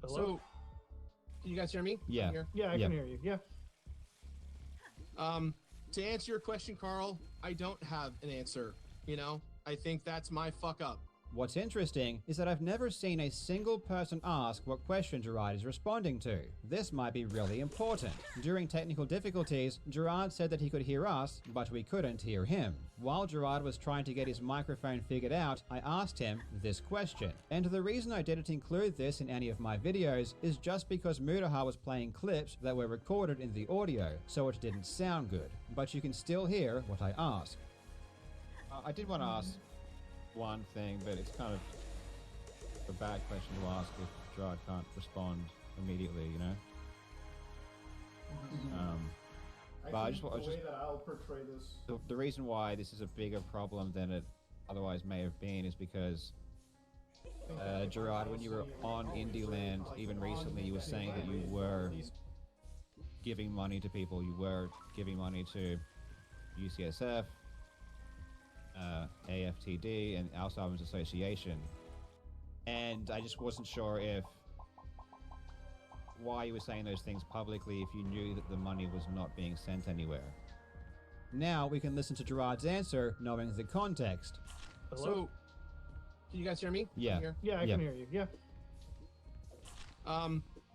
Hello? So, can you guys hear me? Yeah. Yeah, I can hear you. Yeah. To answer your question, Carl, I don't have an answer. I think that's my fuck up. What's interesting is that I've never seen a single person ask what question Gerard is responding to. This might be really important. During technical difficulties, Gerard said that he could hear us, but we couldn't hear him. While Gerard was trying to get his microphone figured out, I asked him this question. And the reason I didn't include this in any of my videos is just because Mutaha was playing clips that were recorded in the audio, so it didn't sound good. But you can still hear what I ask. I did want to ask one thing, but it's kind of a bad question to ask if Gerard can't respond immediately, But I think just the way that I'll portray this. the reason why this is a bigger problem than it otherwise may have been is because Gerard, when you were on Indie Land, even recently, you were saying that you were giving money to people. You were giving money to UCSF, AFTD, and Alzheimer's Association. And I just wasn't sure why you were saying those things publicly if you knew that the money was not being sent anywhere. Now we can listen to Gerard's answer, knowing the context. Hello? So, can you guys hear me? Yeah. Yeah, I can hear you. Yeah.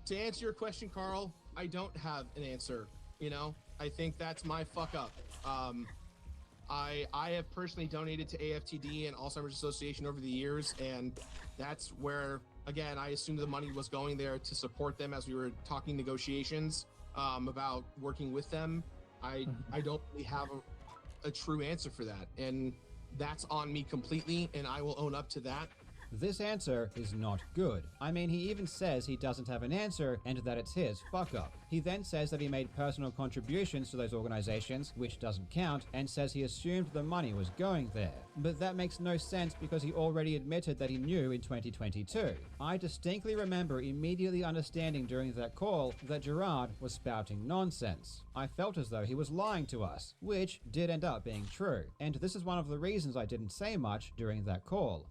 To answer your question, Carl, I don't have an answer. I think that's my fuck up. I have personally donated to AFTD and Alzheimer's Association over the years, and that's where, again, I assumed the money was going there to support them as we were talking negotiations about working with them. I don't really have a true answer for that, and that's on me completely, and I will own up to that. This answer is not good. I mean, he even says he doesn't have an answer and that it's his fuck up. He then says that he made personal contributions to those organizations, which doesn't count, and says he assumed the money was going there. But that makes no sense because he already admitted that he knew in 2022. I distinctly remember immediately understanding during that call that Gerard was spouting nonsense. I felt as though he was lying to us, which did end up being true. And this is one of the reasons I didn't say much during that call.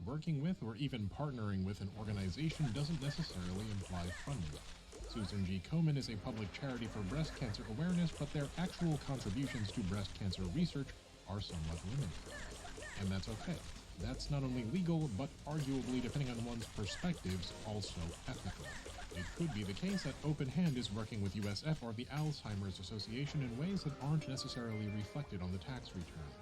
Working with or even partnering with an organization doesn't necessarily imply funding. Susan G. Komen is a public charity for breast cancer awareness, but their actual contributions to breast cancer research are somewhat limited. And that's okay. That's not only legal, but arguably, depending on one's perspectives, also ethical. It could be the case that Open Hand is working with USF or the Alzheimer's Association in ways that aren't necessarily reflected on the tax returns.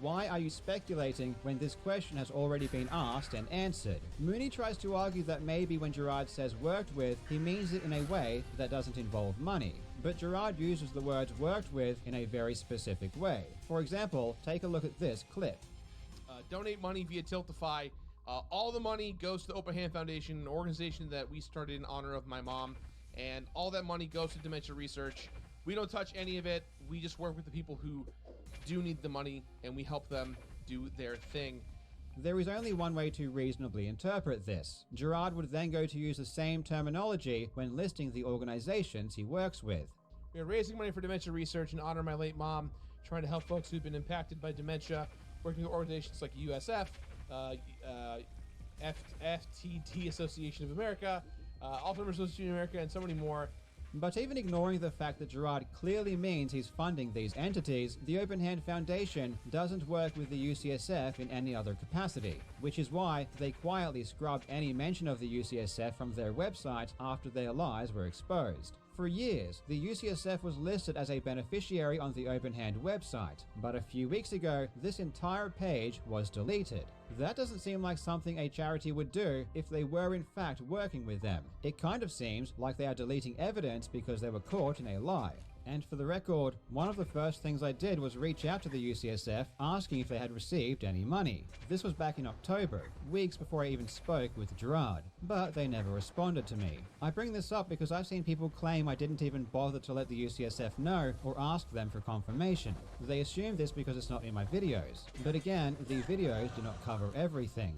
Why are you speculating when this question has already been asked and answered? Mooney tries to argue that maybe when Gerard says worked with, he means it in a way that doesn't involve money. But Gerard uses the words worked with in a very specific way. For example, take a look at this clip. Donate money via Tiltify. All the money goes to the Open Hand Foundation, an organization that we started in honor of my mom, and all that money goes to dementia research. We don't touch any of it. We just work with the people who do need the money, and we help them do their thing. There is only one way to reasonably interpret this. Gerard would then go to use the same terminology when listing the organizations he works with. We are raising money for dementia research in honor of my late mom, trying to help folks who've been impacted by dementia, working with organizations like USF, FTD Association of America, Alzheimer's Association of America, and so many more. But even ignoring the fact that Gerard clearly means he's funding these entities, the Open Hand Foundation doesn't work with the UCSF in any other capacity, which is why they quietly scrubbed any mention of the UCSF from their website after their lies were exposed. For years, the UCSF was listed as a beneficiary on the Open Hand website, but a few weeks ago, this entire page was deleted. That doesn't seem like something a charity would do if they were in fact working with them. It kind of seems like they are deleting evidence because they were caught in a lie. And for the record, one of the first things I did was reach out to the UCSF asking if they had received any money. This was back in October, weeks before I even spoke with Gerard, but they never responded to me. I bring this up because I've seen people claim I didn't even bother to let the UCSF know or ask them for confirmation. They assume this because it's not in my videos. But again, the videos do not cover everything.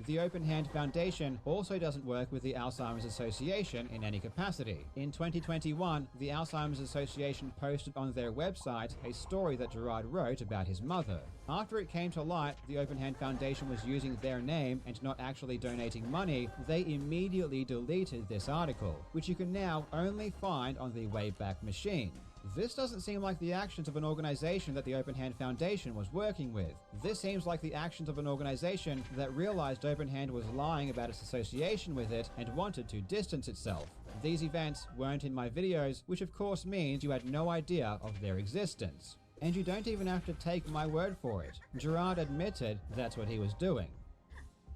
The Open Hand Foundation also doesn't work with the Alzheimer's Association in any capacity. In 2021, the Alzheimer's Association posted on their website a story that Gerard wrote about his mother. After it came to light the Open Hand Foundation was using their name and not actually donating money, they immediately deleted this article, which you can now only find on the Wayback Machine. This doesn't seem like the actions of an organization that the Open Hand Foundation was working with. This seems like the actions of an organization that realized Open Hand was lying about its association with it and wanted to distance itself. These events weren't in my videos, which of course means you had no idea of their existence. And you don't even have to take my word for it. Gerard admitted that's what he was doing.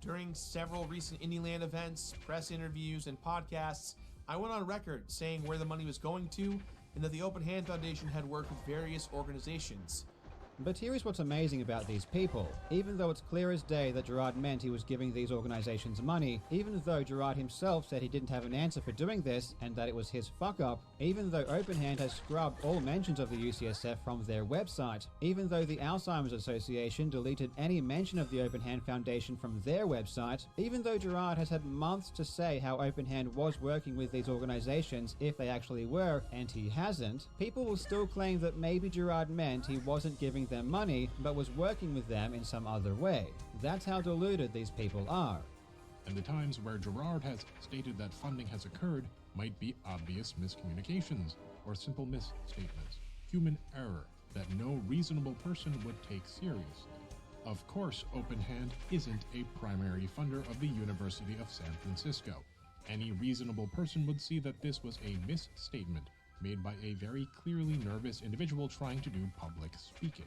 During several recent IndieLand events, press interviews, and podcasts, I went on record saying where the money was going to and that the Open Hand Foundation had worked with various organizations. But here is what's amazing about these people. Even though it's clear as day that Gerard meant he was giving these organizations money, even though Gerard himself said he didn't have an answer for doing this and that it was his fuck-up, even though Open Hand has scrubbed all mentions of the UCSF from their website, even though the Alzheimer's Association deleted any mention of the Open Hand Foundation from their website, even though Gerard has had months to say how Open Hand was working with these organizations if they actually were, and he hasn't, people will still claim that maybe Gerard meant he wasn't giving them money, but was working with them in some other way. That's how deluded these people are. And the times where Gerard has stated that funding has occurred might be obvious miscommunications or simple misstatements, human error that no reasonable person would take seriously. Of course, Open Hand isn't a primary funder of the University of San Francisco. Any reasonable person would see that this was a misstatement made by a very clearly nervous individual trying to do public speaking.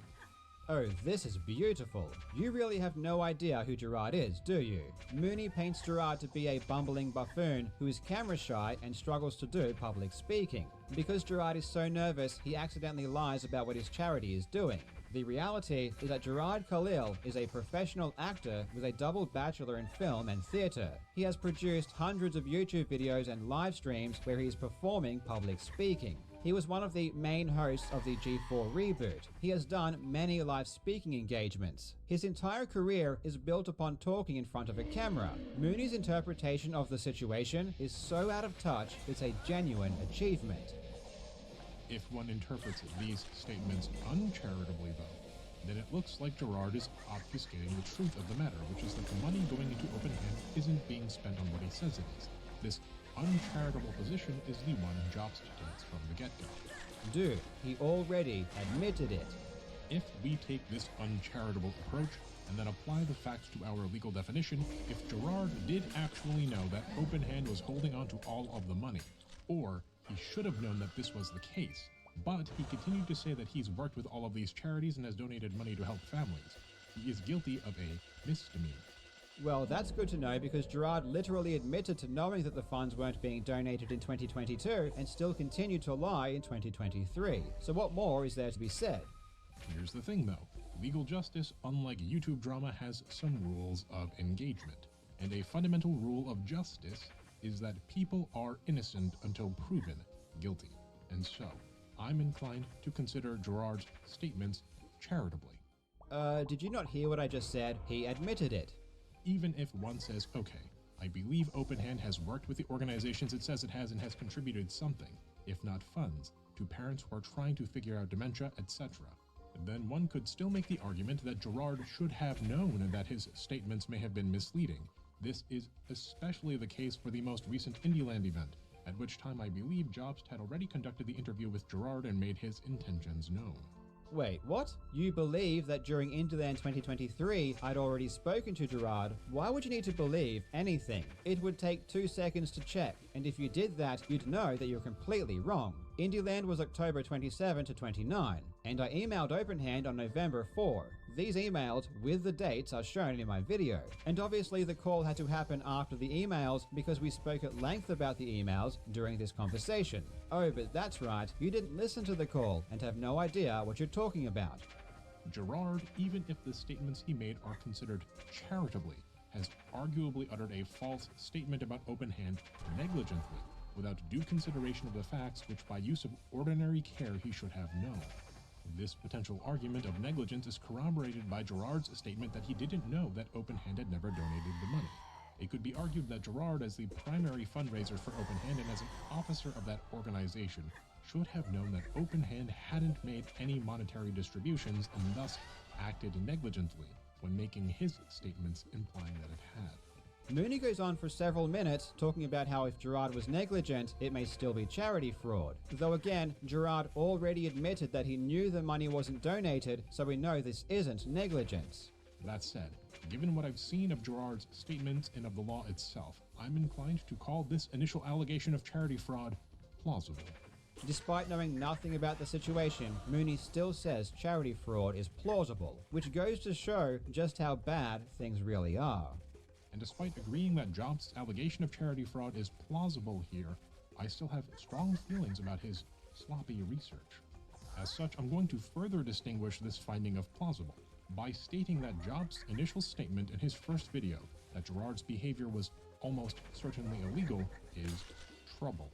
Oh, this is beautiful. You really have no idea who Gerard is, do you? Mooney paints Gerard to be a bumbling buffoon who is camera shy and struggles to do public speaking. Because Gerard is so nervous, he accidentally lies about what his charity is doing. The reality is that Gerard Khalil is a professional actor with a double bachelor in film and theatre. He has produced hundreds of YouTube videos and live streams where he is performing public speaking. He was one of the main hosts of the G4 reboot. He has done many live speaking engagements. His entire career is built upon talking in front of a camera. Mooney's interpretation of the situation is so out of touch, it's a genuine achievement. If one interprets these statements uncharitably, though, then it looks like Gerard is obfuscating the truth of the matter, which is that the money going into Open Hand isn't being spent on what he says it is. This uncharitable position is the one Jobst takes from the get-go. Dude, he already admitted it. If we take this uncharitable approach and then apply the facts to our legal definition, if Gerard did actually know that Open Hand was holding on to all of the money, or he should have known that this was the case, but he continued to say that he's worked with all of these charities and has donated money to help families, he is guilty of a misdemeanor. Well, that's good to know because Gerard literally admitted to knowing that the funds weren't being donated in 2022 and still continued to lie in 2023. So what more is there to be said? Here's the thing though, legal justice, unlike YouTube drama, has some rules of engagement. And a fundamental rule of justice is that people are innocent until proven guilty. And so, I'm inclined to consider Gerard's statements charitably. Did you not hear what I just said? He admitted it. Even if one says, okay, I believe Open Hand has worked with the organizations it says it has and has contributed something, if not funds, to parents who are trying to figure out dementia, etc., then one could still make the argument that Gerard should have known that his statements may have been misleading. This is especially the case for the most recent IndieLand event, at which time I believe Jobst had already conducted the interview with Gerard and made his intentions known. Wait, what? You believe that during IndieLand 2023 I'd already spoken to Gerard? Why would you need to believe anything? It would take 2 seconds to check, and if you did that, you'd know that you're completely wrong. IndieLand was October 27 to 29, and I emailed Open Hand on November 4. These emails with the dates are shown in my video. And obviously the call had to happen after the emails because we spoke at length about the emails during this conversation. Oh, but that's right, you didn't listen to the call and have no idea what you're talking about. Gerard, even if the statements he made are considered charitably, has arguably uttered a false statement about Open Hand negligently, without due consideration of the facts which by use of ordinary care he should have known. This potential argument of negligence is corroborated by Gerard's statement that he didn't know that Open Hand had never donated the money. It could be argued that Gerard, as the primary fundraiser for Open Hand and as an officer of that organization, should have known that Open Hand hadn't made any monetary distributions and thus acted negligently when making his statements implying that it had. Mooney goes on for several minutes talking about how if Gerard was negligent, it may still be charity fraud. Though again, Gerard already admitted that he knew the money wasn't donated, so we know this isn't negligence. That said, given what I've seen of Gerard's statements and of the law itself, I'm inclined to call this initial allegation of charity fraud plausible. Despite knowing nothing about the situation, Mooney still says charity fraud is plausible, which goes to show just how bad things really are. And despite agreeing that Jobs' allegation of charity fraud is plausible here, I still have strong feelings about his sloppy research. As such, I'm going to further distinguish this finding of plausible by stating that Jobs' initial statement in his first video that Gerard's behavior was almost certainly illegal is trouble.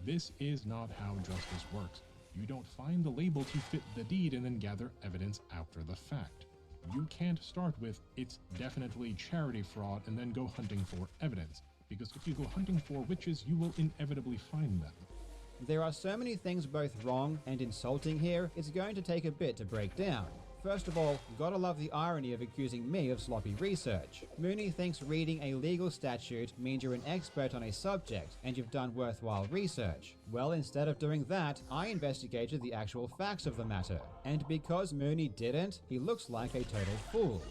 This is not how justice works. You don't find the label to fit the deed and then gather evidence after the fact. You can't start with, it's definitely charity fraud, and then go hunting for evidence, because if you go hunting for witches, you will inevitably find them. There are so many things both wrong and insulting here, it's going to take a bit to break down. First of all, gotta love the irony of accusing me of sloppy research. Mooney thinks reading a legal statute means you're an expert on a subject and you've done worthwhile research. Well, instead of doing that, I investigated the actual facts of the matter. And because Mooney didn't, he looks like a total fool.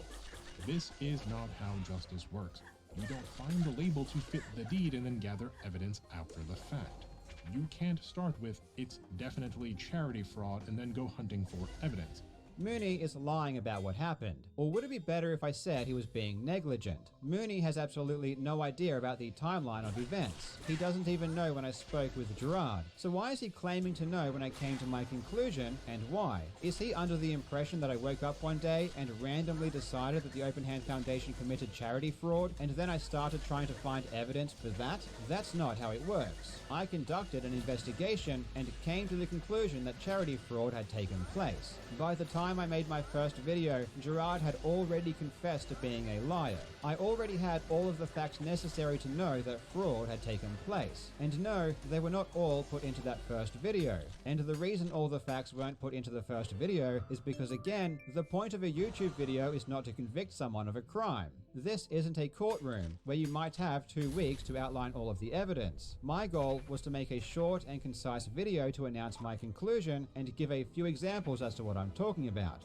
This is not how justice works. You don't find the label to fit the deed and then gather evidence after the fact. You can't start with, it's definitely charity fraud, and then go hunting for evidence. Mooney is lying about what happened. Or would it be better if I said he was being negligent? Mooney has absolutely no idea about the timeline of events. He doesn't even know when I spoke with Gerard. So why is he claiming to know when I came to my conclusion, and why? Is he under the impression that I woke up one day and randomly decided that the Open Hand Foundation committed charity fraud, and then I started trying to find evidence for that? That's not how it works. I conducted an investigation and came to the conclusion that charity fraud had taken place. By the time I made my first video, Gerard had already confessed to being a liar. I already had all of the facts necessary to know that fraud had taken place. And no, they were not all put into that first video. And the reason all the facts weren't put into the first video is because, again, the point of a YouTube video is not to convict someone of a crime. This isn't a courtroom where you might have 2 weeks to outline all of the evidence. My goal was to make a short and concise video to announce my conclusion and give a few examples as to what I'm talking about.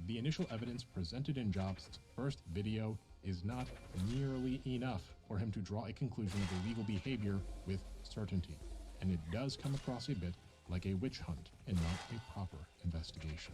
The initial evidence presented in Jobs' first video is not nearly enough for him to draw a conclusion of illegal behavior with certainty, and it does come across a bit like a witch hunt and not a proper investigation.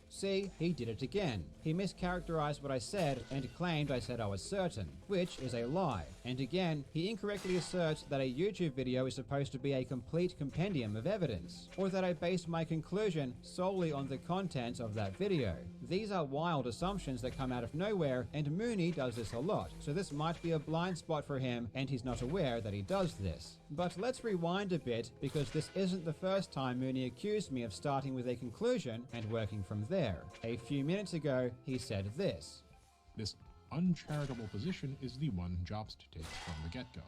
See, he did it again. He mischaracterized what I said and claimed I said I was certain, which is a lie. And again, he incorrectly asserts that a YouTube video is supposed to be a complete compendium of evidence, or that I based my conclusion solely on the contents of that video. These are wild assumptions that come out of nowhere, and Mooney does this a lot, so this might be a blind spot for him and he's not aware that he does this. But let's rewind a bit, because this isn't the first time Mooney accused me of starting with a conclusion and working from there. A few minutes ago, he said this. This uncharitable position is the one Jobs takes from the get-go.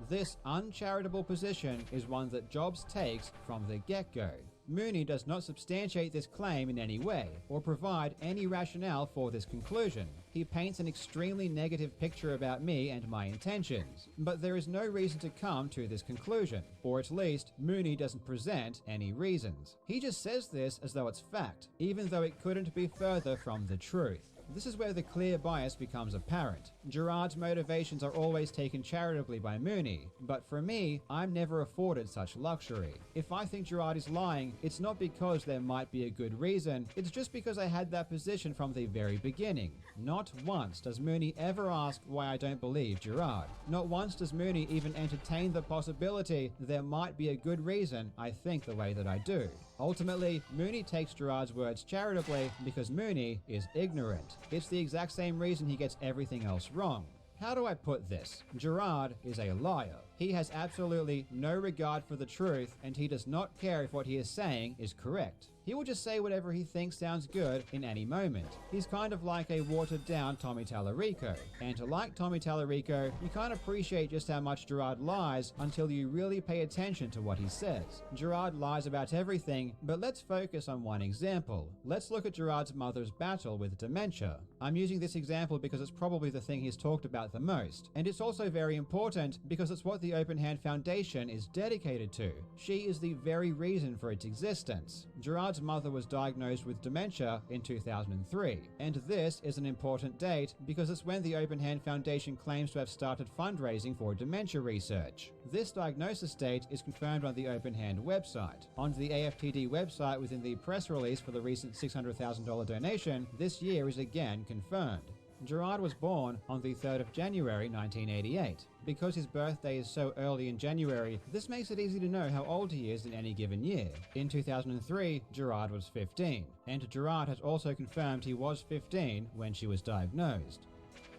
This uncharitable position is one that Jobs takes from the get-go. Mooney does not substantiate this claim in any way, or provide any rationale for this conclusion. He paints an extremely negative picture about me and my intentions, but there is no reason to come to this conclusion, or at least Mooney doesn't present any reasons. He just says this as though it's fact, even though it couldn't be further from the truth. This is where the clear bias becomes apparent. Gerard's motivations are always taken charitably by Mooney, but for me, I'm never afforded such luxury. If I think Gerard is lying, it's not because there might be a good reason, it's just because I had that position from the very beginning. Not once does Mooney ever ask why I don't believe Gerard. Not once does Mooney even entertain the possibility there might be a good reason I think the way that I do. Ultimately, Mooney takes Gerard's words charitably because Mooney is ignorant. It's the exact same reason he gets everything else wrong. How do I put this? Gerard is a liar. He has absolutely no regard for the truth, and he does not care if what he is saying is correct. He will just say whatever he thinks sounds good in any moment. He's kind of like a watered-down Tommy Tallarico. And to like Tommy Tallarico, you can't appreciate just how much Gerard lies until you really pay attention to what he says. Gerard lies about everything, but let's focus on one example. Let's look at Gerard's mother's battle with dementia. I'm using this example because it's probably the thing he's talked about the most. And it's also very important because it's what the Open Hand Foundation is dedicated to. She is the very reason for its existence. Gerard's mother was diagnosed with dementia in 2003. And this is an important date because it's when the Open Hand Foundation claims to have started fundraising for dementia research. This diagnosis date is confirmed on the Open Hand website. On the AFTD website within the press release for the recent $600,000 donation, this year is again confirmed. Gerard was born on the 3rd of January 1988. Because his birthday is so early in January, this makes it easy to know how old he is in any given year. In 2003, Gerard was 15, and Gerard has also confirmed he was 15 when she was diagnosed.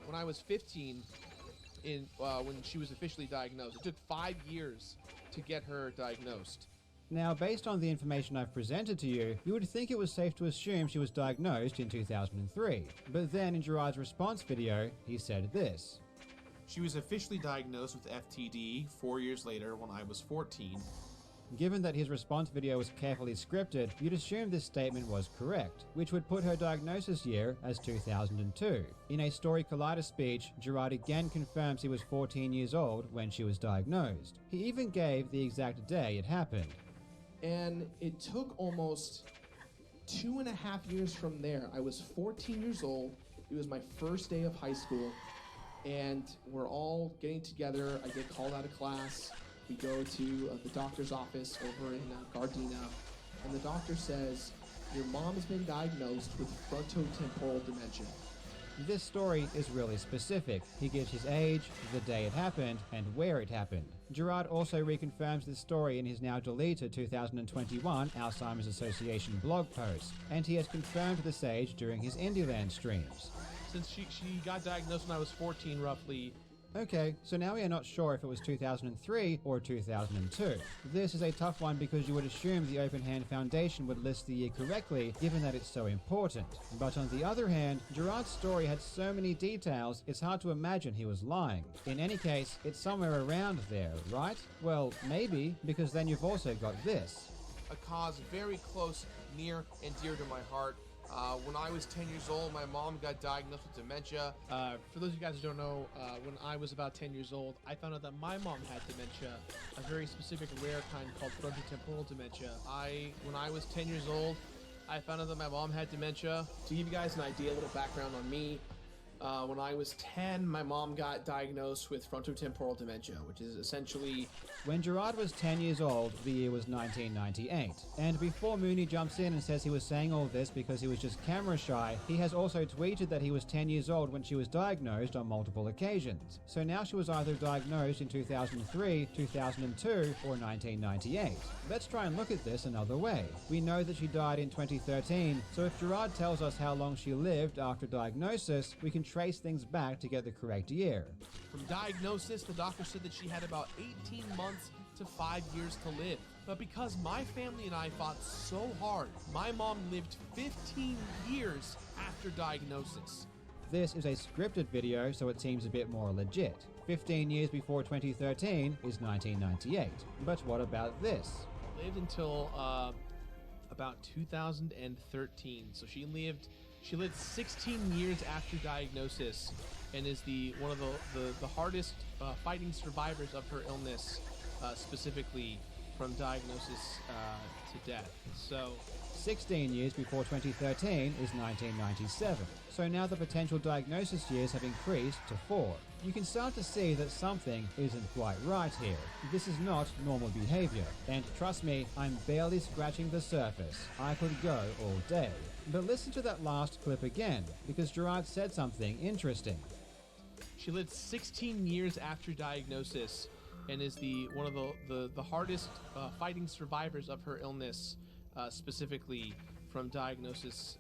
When I was 15, when she was officially diagnosed, it took 5 years to get her diagnosed. Now, based on the information I've presented to you, you would think it was safe to assume she was diagnosed in 2003. But then in Gerard's response video, he said this. She was officially diagnosed with FTD 4 years later when I was 14. Given that his response video was carefully scripted, you'd assume this statement was correct, which would put her diagnosis year as 2002. In a Story Collider speech, Gerard again confirms he was 14 years old when she was diagnosed. He even gave the exact day it happened. And it took almost 2.5 years from there. I was 14 years old. It was my first day of high school. And we're all getting together. I get called out of class. We go to the doctor's office over in Gardena. And the doctor says, your mom has been diagnosed with frontotemporal dementia. This story is really specific. He gives his age, the day it happened, and where it happened. Gerard also reconfirms this story in his now deleted 2021 Alzheimer's Association blog post, and he has confirmed this age during his Indieland streams. Since she got diagnosed when I was 14 roughly. Okay, so now we are not sure if it was 2003 or 2002. This is a tough one because you would assume the Open Hand Foundation would list the year correctly, given that it's so important. But on the other hand, Gerard's story had so many details, it's hard to imagine he was lying. In any case, it's somewhere around there, right? Well, maybe, because then you've also got this. A cause very close, near, and dear to my heart. When I was 10 years old, my mom got diagnosed with dementia. For those of you guys who don't know, when I was about 10 years old, I found out that my mom had dementia, a very specific rare kind called frontotemporal dementia. When I was 10 years old, I found out that my mom had dementia. To give you guys an idea, a little background on me, when I was 10, my mom got diagnosed with frontotemporal dementia, which is essentially... When Gerard was 10 years old, the year was 1998. And before Mooney jumps in and says he was saying all this because he was just camera shy, he has also tweeted that he was 10 years old when she was diagnosed on multiple occasions. So now she was either diagnosed in 2003, 2002, or 1998. Let's try and look at this another way. We know that she died in 2013, so if Gerard tells us how long she lived after diagnosis, we can trace things back to get the correct year. From diagnosis, the doctor said that she had about 18 months to 5 years to live. But because my family and I fought so hard, my mom lived 15 years after diagnosis. This is a scripted video, so it seems a bit more legit. 15 years before 2013 is 1998. But what about this? Lived until about 2013. So she lived 16 years after diagnosis, and is one of the hardest fighting survivors of her illness, specifically from diagnosis to death. So 16 years before 2013 is 1997. So now the potential diagnosis years have increased to 4. You can start to see that something isn't quite right here. This is not normal behavior. And trust me, I'm barely scratching the surface. I could go all day. But listen to that last clip again, because Gerard said something interesting. She lived 16 years after diagnosis, and is one of the hardest fighting survivors of her illness, specifically from diagnosis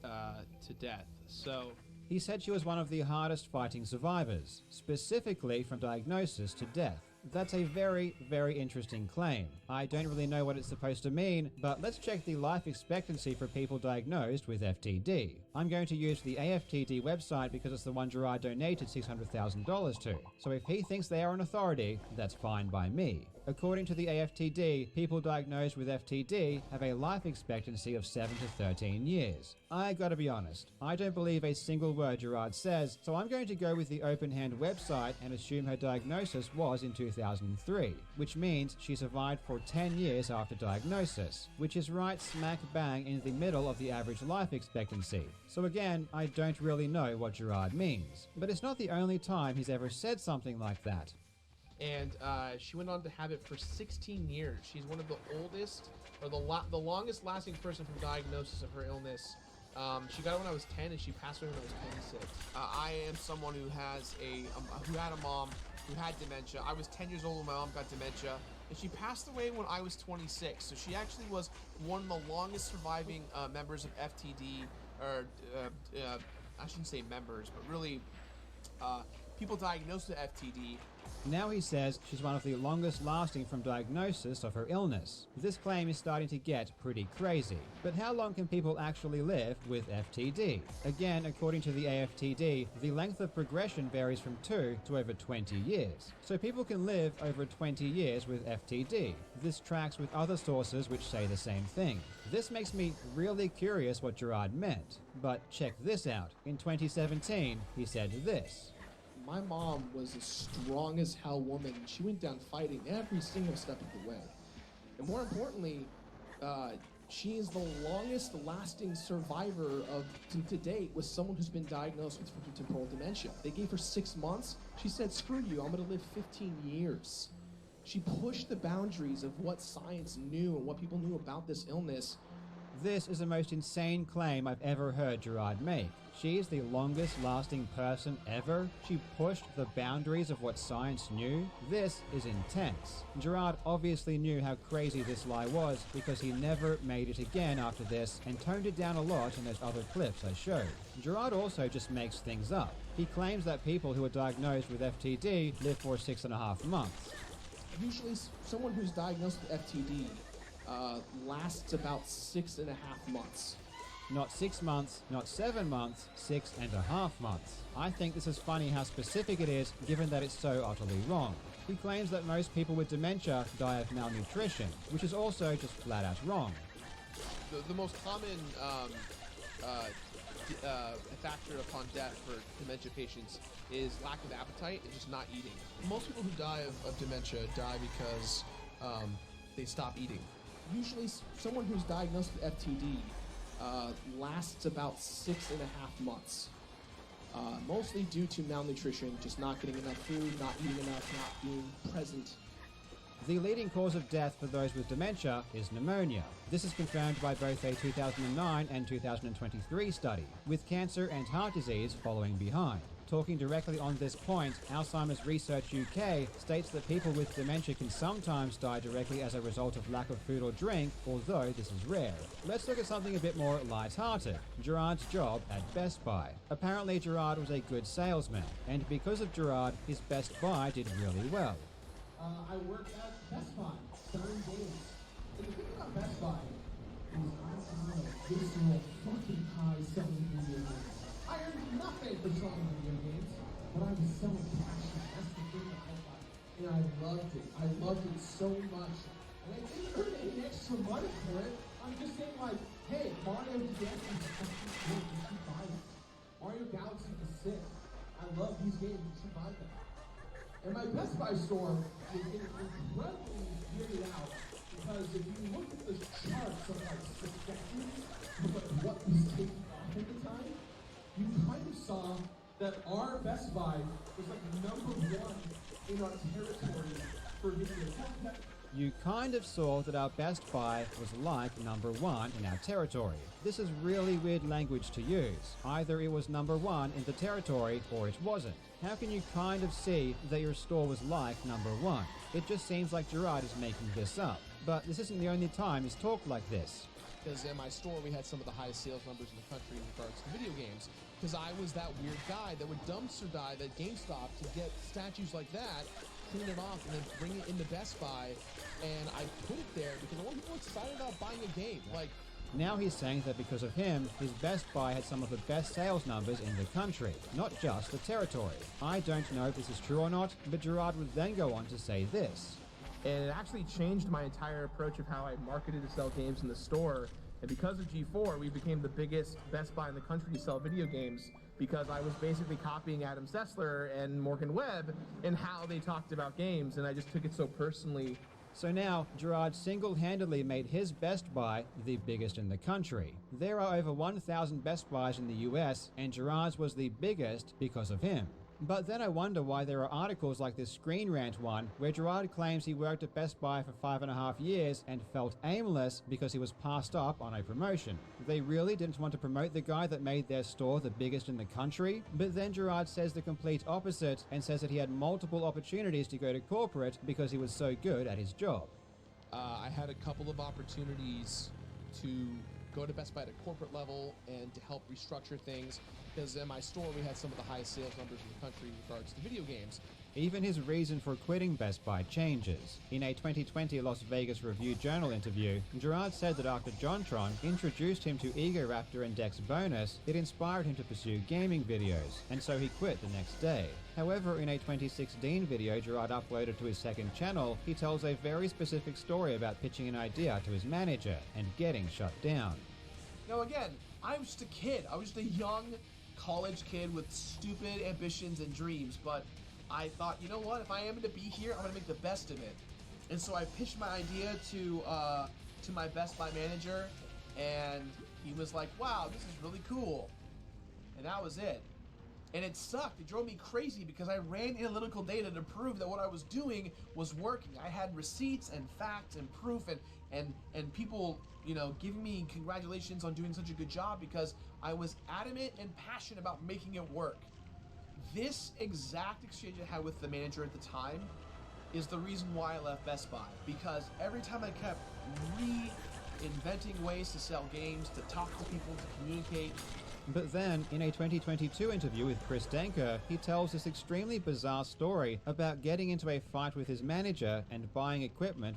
to death. So he said she was one of the hardest fighting survivors, specifically from diagnosis to death. That's a very, very interesting claim. I don't really know what it's supposed to mean, but let's check the life expectancy for people diagnosed with FTD. I'm going to use the AFTD website because it's the one Gerard donated $600,000 to. So if he thinks they are an authority, that's fine by me. According to the AFTD, people diagnosed with FTD have a life expectancy of 7 to 13 years. I gotta be honest, I don't believe a single word Gerard says, so I'm going to go with the Open Hand website and assume her diagnosis was in 2003, which means she survived for 10 years after diagnosis, which is right smack bang in the middle of the average life expectancy. So again, I don't really know what Gerard means. But it's not the only time he's ever said something like that. And she went on to have it for 16 years. She's one of the oldest, or the longest lasting person from diagnosis of her illness. She got it when I was 10, and she passed away when I was 26. I am someone who has who had a mom who had dementia. I was 10 years old when my mom got dementia, and she passed away when I was 26. So she actually was one of the longest surviving members of FTD, or I shouldn't say members, but really people diagnosed with FTD. Now he says she's one of the longest lasting from diagnosis of her illness. This claim is starting to get pretty crazy. But how long can people actually live with FTD? Again, according to the AFTD, the length of progression varies from 2 to over 20 years. So people can live over 20 years with FTD. This tracks with other sources which say the same thing. This makes me really curious what Gerard meant. But check this out. In 2017, he said this. My mom was a strong as hell woman. She went down fighting every single step of the way. And more importantly, she is the longest lasting survivor to date with someone who's been diagnosed with frontotemporal dementia. They gave her 6 months. She said, screw you, I'm gonna live 15 years. She pushed the boundaries of what science knew and what people knew about this illness. This is the most insane claim I've ever heard Gerard make. She is the longest lasting person ever? She pushed the boundaries of what science knew? This is intense. Gerard obviously knew how crazy this lie was because he never made it again after this and toned it down a lot in those other clips I showed. Gerard also just makes things up. He claims that people who are diagnosed with FTD live for 6.5 months. Usually someone who's diagnosed with FTD lasts about 6.5 months. Not 6 months, not 7 months, 6.5 months. I think this is funny how specific it is, given that it's so utterly wrong. He claims that most people with dementia die of malnutrition, which is also just flat out wrong. The most common factor upon death for dementia patients is lack of appetite and just not eating. Most people who die of dementia die because they stop eating. Usually someone who's diagnosed with FTD lasts about 6.5 months. Mostly due to malnutrition, just not getting enough food, not eating enough, not being present. The leading cause of death for those with dementia is pneumonia. This is confirmed by both a 2009 and 2023 study, with cancer and heart disease following behind. Talking directly on this point, Alzheimer's Research UK states that people with dementia can sometimes die directly as a result of lack of food or drink, although this is rare. Let's look at something a bit more light-hearted. Gerard's job at Best Buy. Apparently Gerard was a good salesman, and because of Gerard, his Best Buy did really well. I worked at Best Buy, selling games. And the thing about Best Buy is I'm a visceral fucking high selling video games. I earned nothing for selling video games, but I was selling passion. That's the thing that I liked. And I loved it. I loved it so much. And I didn't earn any extra money for it. I'm just saying like, hey, Mario Galaxy is fucking good. You should buy it. Mario Galaxy is sick. I love these games. You should buy them. And my Best Buy store is incredibly weirded out because if you look at the charts of like successes of like what was taking off at the time, you kind of saw that our Best Buy was like #1 in our territory for video. You kind of saw that our Best Buy was like #1 in our territory. This is really weird language to use. Either it was #1 in the territory or it wasn't. How can you kind of see that your store was like #1? It just seems like Gerard is making this up. But this isn't the only time he's talked like this. Because in my store, we had some of the highest sales numbers in the country in regards to video games. Because I was that weird guy that would dumpster dive at GameStop to get statues like that clean it off, and then bring it into Best Buy. And I put it there because I want people excited about buying a game. Like, Now he's saying that because of him, his Best Buy had some of the best sales numbers in the country, not just the territory. I don't know if this is true or not, but Gerard would then go on to say this. And it actually changed my entire approach of how I marketed to sell games in the store. And because of G4, we became the biggest Best Buy in the country to sell video games, because I was basically copying Adam Sessler and Morgan Webb in how they talked about games, and I just took it so personally. So now, Gerard single-handedly made his Best Buy the biggest in the country. There are over 1,000 Best Buys in the US, and Gerard's was the biggest because of him. But then I wonder why there are articles like this Screen Rant one, where Gerard claims he worked at Best Buy for 5.5 years and felt aimless because he was passed up on a promotion. They really didn't want to promote the guy that made their store the biggest in the country? But then Gerard says the complete opposite and says that he had multiple opportunities to go to corporate because he was so good at his job. I had a couple of opportunities to go to Best Buy at a corporate level and to help restructure things, because in my store we had some of the highest sales numbers in the country in regards to video games. Even his reason for quitting Best Buy changes. In a 2020 Las Vegas Review-Journal interview, Gerard said that after JonTron introduced him to Egoraptor and Dex Bonus, it inspired him to pursue gaming videos, and so he quit the next day. However, in a 2016 video Gerard uploaded to his second channel, he tells a very specific story about pitching an idea to his manager and getting shut down. Now again, I was just a kid. I was just a young college kid with stupid ambitions and dreams, but I thought, you know what, if I am going to be here, I'm going to make the best of it. And so I pitched my idea to my Best Buy manager, and he was like, wow, this is really cool. And that was it. And it sucked. It drove me crazy because I ran analytical data to prove that what I was doing was working. I had receipts and facts and proof and people, you know, giving me congratulations on doing such a good job because I was adamant and passionate about making it work. This exact exchange I had with the manager at the time is the reason why I left Best Buy, because every time I kept reinventing ways to sell games, to talk to people, to communicate. But then, in a 2022 interview with Chris Denker, he tells this extremely bizarre story about getting into a fight with his manager and buying equipment